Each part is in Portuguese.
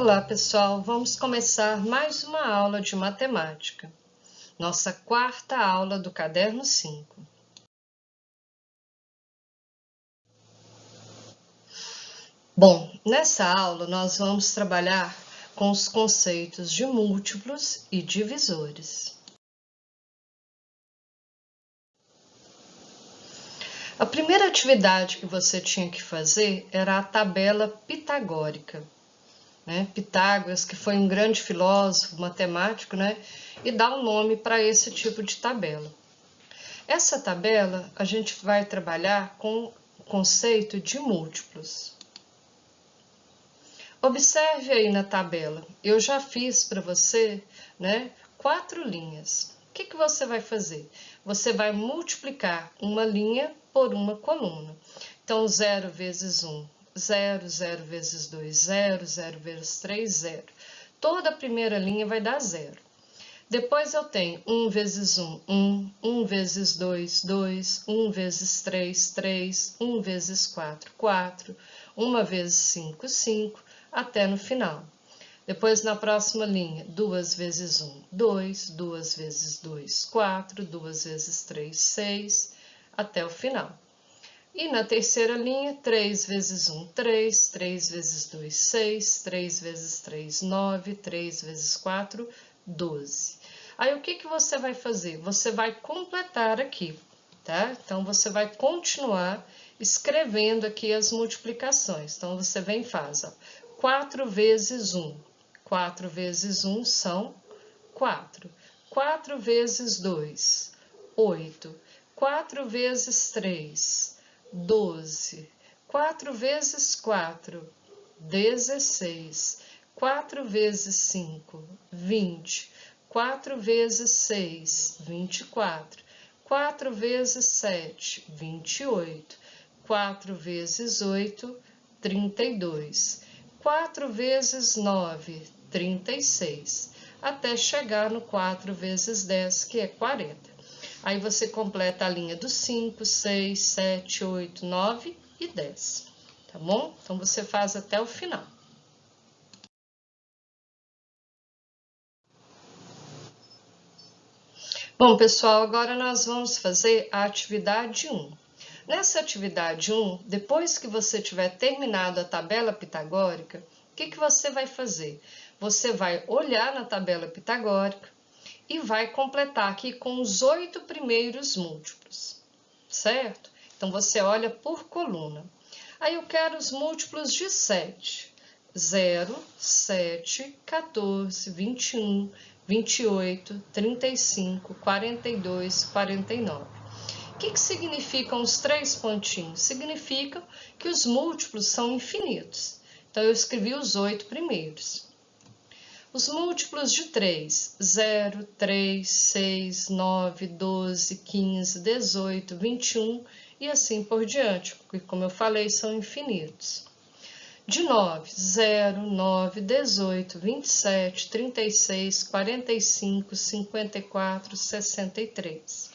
Olá, pessoal! Vamos começar mais uma aula de matemática. Nossa quarta aula do caderno 5. Bom, nessa aula nós vamos trabalhar com os conceitos de múltiplos e divisores. A primeira atividade que você tinha que fazer era a tabela pitagórica. Pitágoras, que foi um grande filósofo, matemático, e dá um nome para esse tipo de tabela. Essa tabela a gente vai trabalhar com o conceito de múltiplos. Observe aí na tabela, eu já fiz para você 4 linhas. O que você vai fazer? Você vai multiplicar uma linha por uma coluna. Então, 0 vezes 1, 0, 0 vezes 2, 0, 0 vezes 3, 0. Toda a primeira linha vai dar 0. Depois eu tenho 1 vezes 1, 1, 1 vezes 2, 2, 1 vezes 3, 3, 1 vezes 4, 4, 1 vezes 5, 5, até no final. Depois, na próxima linha, 2 vezes 1, 2, 2 vezes 2, 4, 2 vezes 3, 6, até o final. E na terceira linha, 3 vezes 1, 3, 3 vezes 2, 6, 3 vezes 3, 9, 3 vezes 4, 12. Aí, o que você vai fazer? Você vai completar aqui, tá? Então, você vai continuar escrevendo aqui as multiplicações. Então, você vem e faz, ó, 4 vezes 1. 4 vezes 1 são 4. 4 vezes 2, 8. 4 vezes 3, 12. 4 vezes 4, 16. 4 vezes 5, 20. 4 vezes 6, 24. 4 vezes 7, 28. 4 vezes 8, 32. 4 vezes 9, 36. Até chegar no 4 vezes 10, que é 40. Aí você completa a linha do 5, 6, 7, 8, 9 e 10, tá bom? Então, você faz até o final. Bom, pessoal, agora nós vamos fazer a atividade 1. Nessa atividade 1, depois que você tiver terminado a tabela pitagórica, o que você vai fazer? Você vai olhar na tabela pitagórica e vai completar aqui com os 8 primeiros múltiplos, certo? Então, você olha por coluna. Aí, eu quero os múltiplos de 7. 0, 7, 14, 21, 28, 35, 42, 49. O que significam os 3 pontinhos? Significam que os múltiplos são infinitos. Então, eu escrevi os 8 primeiros. Os múltiplos de 3, 0, 3, 6, 9, 12, 15, 18, 21 e assim por diante, porque, como eu falei, são infinitos. De 9, 0, 9, 18, 27, 36, 45, 54, 63.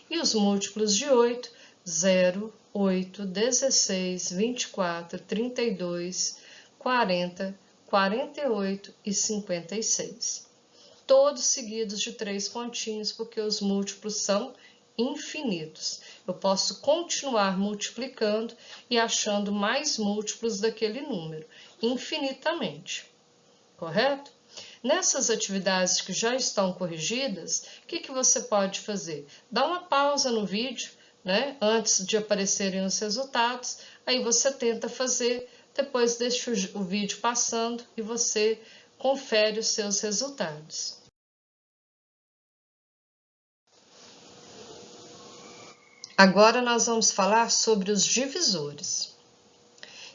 E os múltiplos de 8, 0, 8, 16, 24, 32, 40, 48 e 56. Todos seguidos de 3 pontinhos, porque os múltiplos são infinitos. Eu posso continuar multiplicando e achando mais múltiplos daquele número, infinitamente, correto? Nessas atividades que já estão corrigidas, o que você pode fazer? Dá uma pausa no vídeo, antes de aparecerem os resultados, aí você tenta fazer, depois deixa o vídeo passando e você confere os seus resultados. Agora nós vamos falar sobre os divisores.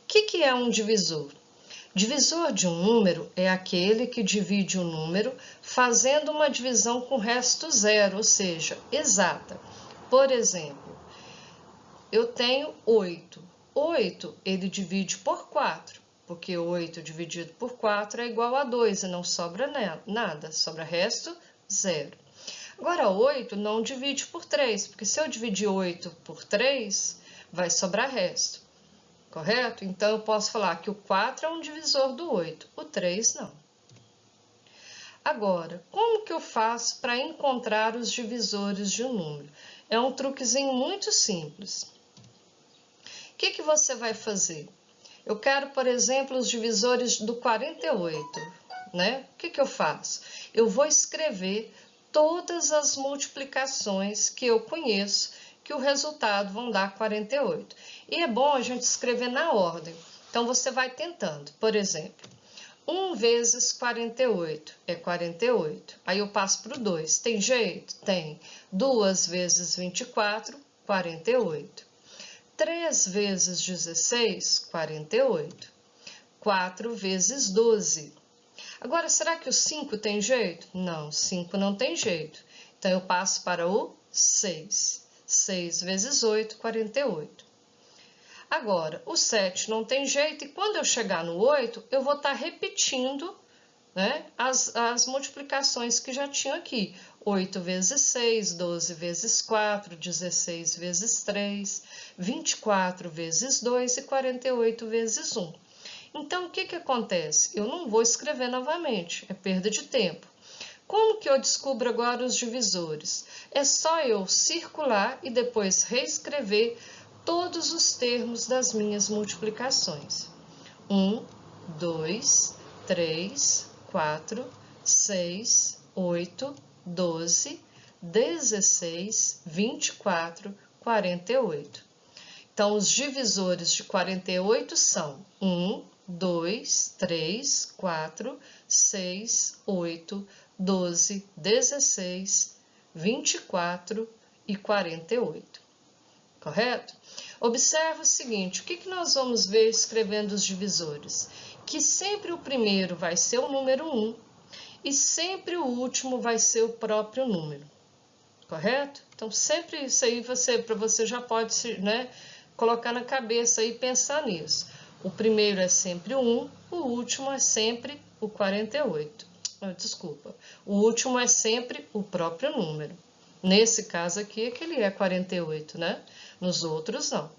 O que é um divisor? Divisor de um número é aquele que divide o número fazendo uma divisão com resto zero, ou seja, exata. Por exemplo, eu tenho 8. 8 ele divide por 4, porque 8 dividido por 4 é igual a 2 e não sobra nada, sobra resto zero. Agora, 8 não divide por 3, porque se eu dividir 8 por 3, vai sobrar resto, correto? Então, eu posso falar que o 4 é um divisor do 8, o 3 não. Agora, como que eu faço para encontrar os divisores de um número? É um truquezinho muito simples. O que você vai fazer? Eu quero, por exemplo, os divisores do 48, né? O que eu faço? Eu vou escrever todas as multiplicações que eu conheço, que o resultado vão dar 48. E é bom a gente escrever na ordem. Então, você vai tentando. Por exemplo, 1 vezes 48 é 48. Aí eu passo para o 2. Tem jeito? Tem. 2 vezes 24, 48. 3 vezes 16, 48. 4 vezes 12. Agora, será que o 5 tem jeito? Não, 5 não tem jeito. Então, eu passo para o 6. 6 vezes 8, 48. Agora, o 7 não tem jeito e quando eu chegar no 8, eu vou estar repetindo, né, as multiplicações que já tinha aqui. 8 vezes 6, 12 vezes 4, 16 vezes 3, 24 vezes 2 e 48 vezes 1. Então, o que acontece? Eu não vou escrever novamente, é perda de tempo. Como que eu descubro agora os divisores? É só eu circular e depois reescrever todos os termos das minhas multiplicações. 1, 2, 3, 4, 6, 8, 12, 16, 24, 48. Então, os divisores de 48 são 1, 2, 3, 4, 6, 8, 12, 16, 24 e 48. Correto? Observe o seguinte, o que nós vamos ver escrevendo os divisores? Que sempre o primeiro vai ser o número 1 e sempre o último vai ser o próprio número. Correto? Então, sempre isso aí para você já pode, né, colocar na cabeça e pensar nisso. O primeiro é sempre o 1, o último é sempre o 48. Desculpa, o último é sempre o próprio número. Nesse caso aqui é que ele é 48, né? Nos outros, não.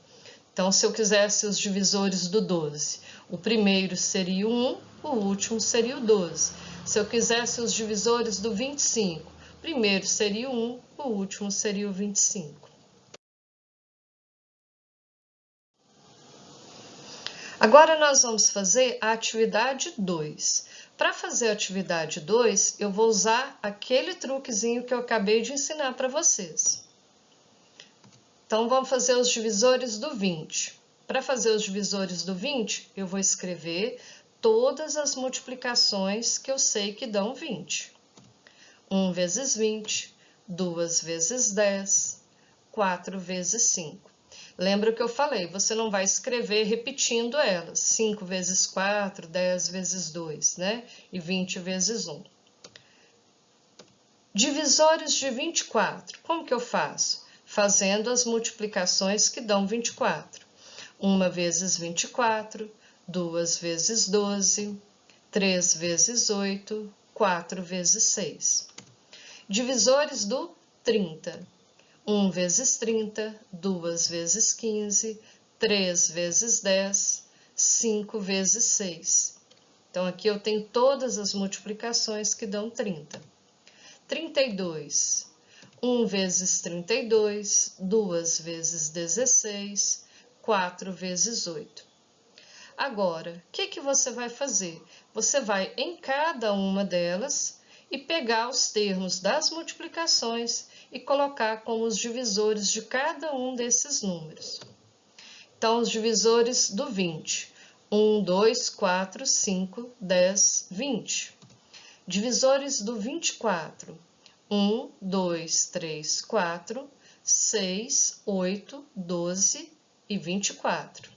Então, se eu quisesse os divisores do 12, o primeiro seria o 1, o último seria o 12. Se eu quisesse os divisores do 25, o primeiro seria o 1, o último seria o 25. Agora, nós vamos fazer a atividade 2. Para fazer a atividade 2, eu vou usar aquele truquezinho que eu acabei de ensinar para vocês. Então, vamos fazer os divisores do 20. Para fazer os divisores do 20, eu vou escrever todas as multiplicações que eu sei que dão 20. 1 vezes 20, 2 vezes 10, 4 vezes 5. Lembra o que eu falei, você não vai escrever repetindo elas. 5 vezes 4, 10 vezes 2, né? E 20 vezes 1. Divisores de 24, como que eu faço? Fazendo as multiplicações que dão 24. 1 vezes 24, 2 vezes 12, 3 vezes 8, 4 vezes 6. Divisores do 30. 1 vezes 30, 2 vezes 15, 3 vezes 10, 5 vezes 6. Então, aqui eu tenho todas as multiplicações que dão 30. 32. 1 vezes 32, 2 vezes 16, 4 vezes 8. Agora, o que você vai fazer? Você vai em cada uma delas e pegar os termos das multiplicações e colocar como os divisores de cada um desses números. Então, os divisores do 20. 1, 2, 4, 5, 10, 20. Divisores do 24. 1, 2, 3, 4, 6, 8, 12 e 24.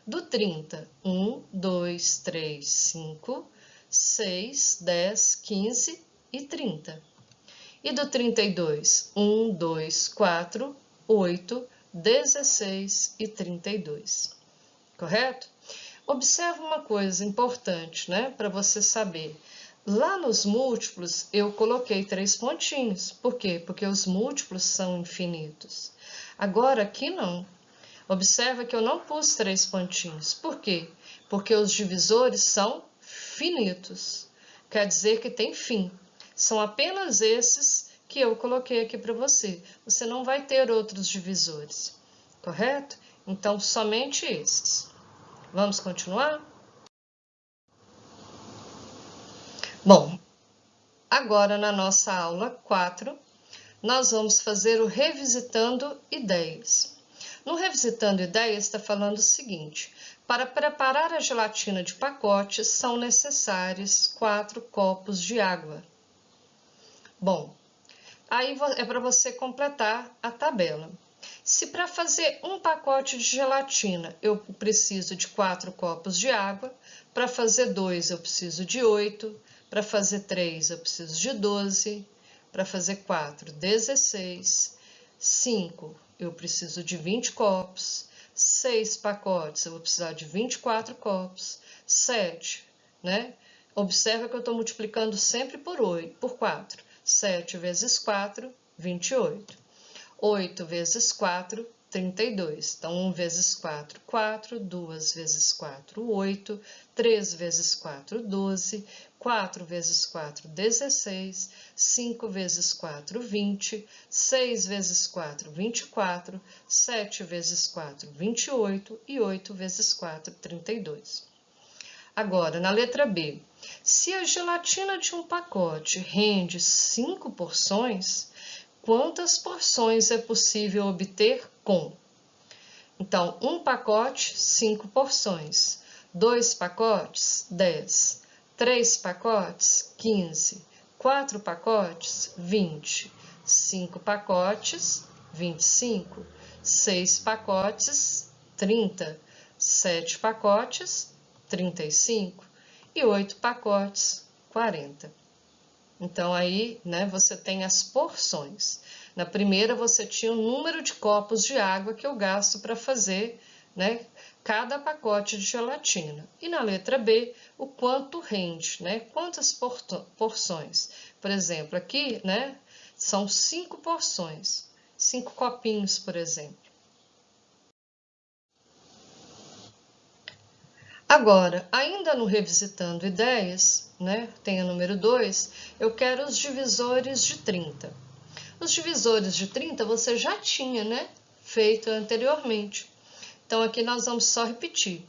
Do 30, 1, 2, 3, 5, 6, 10, 15 e 30. E do 32, 1, 2, 4, 8, 16 e 32. Correto? Observe uma coisa importante, né, para você saber. Lá nos múltiplos, eu coloquei 3 pontinhos. Por quê? Porque os múltiplos são infinitos. Agora, aqui não. Observa que eu não pus 3 pontinhos. Por quê? Porque os divisores são finitos. Quer dizer que tem fim. São apenas esses que eu coloquei aqui para você. Você não vai ter outros divisores, correto? Então, somente esses. Vamos continuar? Bom, agora na nossa aula 4, nós vamos fazer o Revisitando Ideias. No Revisitando Ideias está falando o seguinte: para preparar a gelatina de pacote são necessários 4 copos de água. Bom, aí é para você completar a tabela. Se para fazer um pacote de gelatina eu preciso de 4 copos de água, para fazer 2 eu preciso de 8, para fazer 3 eu preciso de 12, para fazer 4, 16, 5 eu preciso de 20 copos, 6 pacotes eu vou precisar de 24 copos, 7, né? Observa que eu estou multiplicando sempre por 4. 7 vezes 4, 28. 8 vezes 4, 32. Então, 1 vezes 4, 4. 2 vezes 4, 8. 3 vezes 4, 12. 4 vezes 4, 16. 5 vezes 4, 20. 6 vezes 4, 24. 7 vezes 4, 28. E 8 vezes 4, 32. Agora, na letra B, se a gelatina de um pacote rende 5 porções, quantas porções é possível obter com? Então, um pacote, 5 porções. 2 pacotes, 10. 3 pacotes, 15. 4 pacotes, 20. 5 pacotes, 25. 6 pacotes, 30. 7 pacotes, 35. E 8 pacotes, 40. Então, aí, né, você tem as porções. Na primeira, você tinha o número de copos de água que eu gasto para fazer, né, cada pacote de gelatina. E na letra B, o quanto rende, né, quantas porções. Por exemplo, aqui, né, são 5 porções, 5 copinhos, por exemplo. Agora, ainda no Revisitando Ideias, né, tem o número 2, eu quero os divisores de 30. Os divisores de 30 você já tinha, né, feito anteriormente. Então, aqui nós vamos só repetir.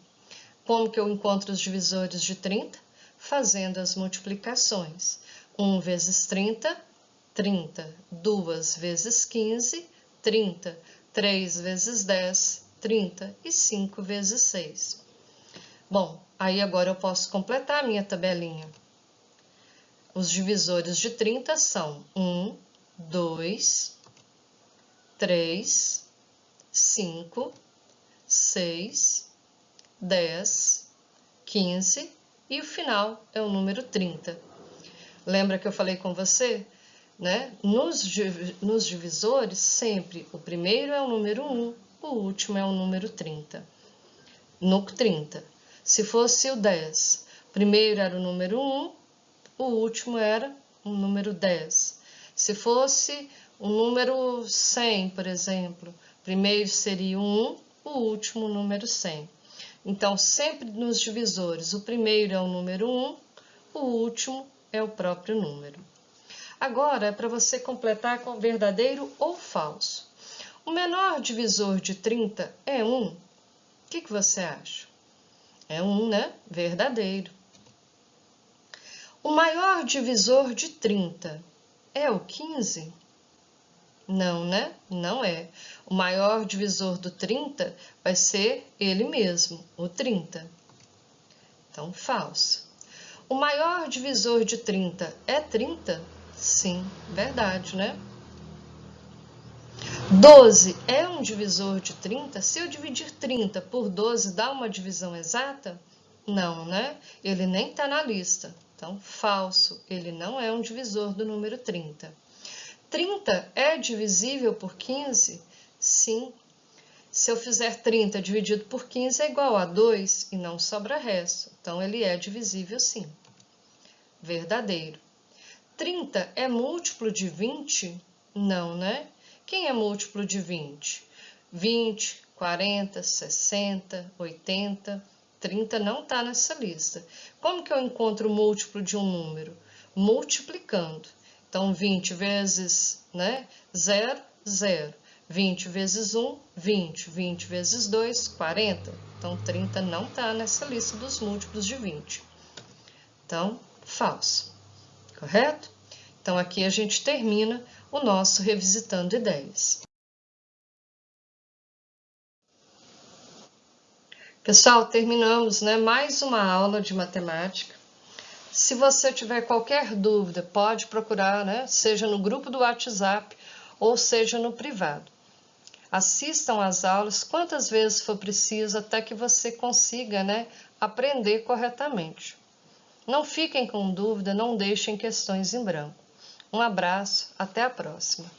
Como que eu encontro os divisores de 30? Fazendo as multiplicações. 1 vezes 30, 30. 2 vezes 15, 30. 3 vezes 10, 30. E 5 vezes 6. Bom, aí agora eu posso completar a minha tabelinha. Os divisores de 30 são 1, 2, 3, 5, 6, 10, 15 e o final é o número 30. Lembra que eu falei com você? Né? Nos divisores, sempre o primeiro é o número 1, o último é o número 30. No 30. Se fosse o 10, primeiro era o número 1, o último era o número 10. Se fosse o número 100, por exemplo, primeiro seria o 1, o último o número 100. Então, sempre nos divisores, o primeiro é o número 1, o último é o próprio número. Agora, é para você completar com verdadeiro ou falso. O menor divisor de 30 é 1. O que você acha? É 1, né? Verdadeiro. O maior divisor de 30 é o 15? Não, né? Não é. O maior divisor do 30 vai ser ele mesmo, o 30. Então, falso. O maior divisor de 30 é 30? Sim, verdade, né? 12 é um divisor de 30? Se eu dividir 30 por 12, dá uma divisão exata? Não, né? Ele nem está na lista. Então, falso. Ele não é um divisor do número 30. 30 é divisível por 15? Sim. Se eu fizer 30 dividido por 15 é igual a 2 e não sobra resto. Então, ele é divisível sim. Verdadeiro. 30 é múltiplo de 20? Não, né? Quem é múltiplo de 20? 20, 40, 60, 80, 30 não está nessa lista. Como que eu encontro o múltiplo de um número? Multiplicando. Então, 20 vezes, 0, 0. 20 vezes 1, 20. 20 vezes 2, 40. Então, 30 não está nessa lista dos múltiplos de 20. Então, falso. Correto? Então, aqui a gente termina o nosso Revisitando Ideias. Pessoal, terminamos, mais uma aula de matemática. Se você tiver qualquer dúvida, pode procurar, seja no grupo do WhatsApp ou seja no privado. Assistam às aulas quantas vezes for preciso até que você consiga, aprender corretamente. Não fiquem com dúvida, não deixem questões em branco. Um abraço, até a próxima.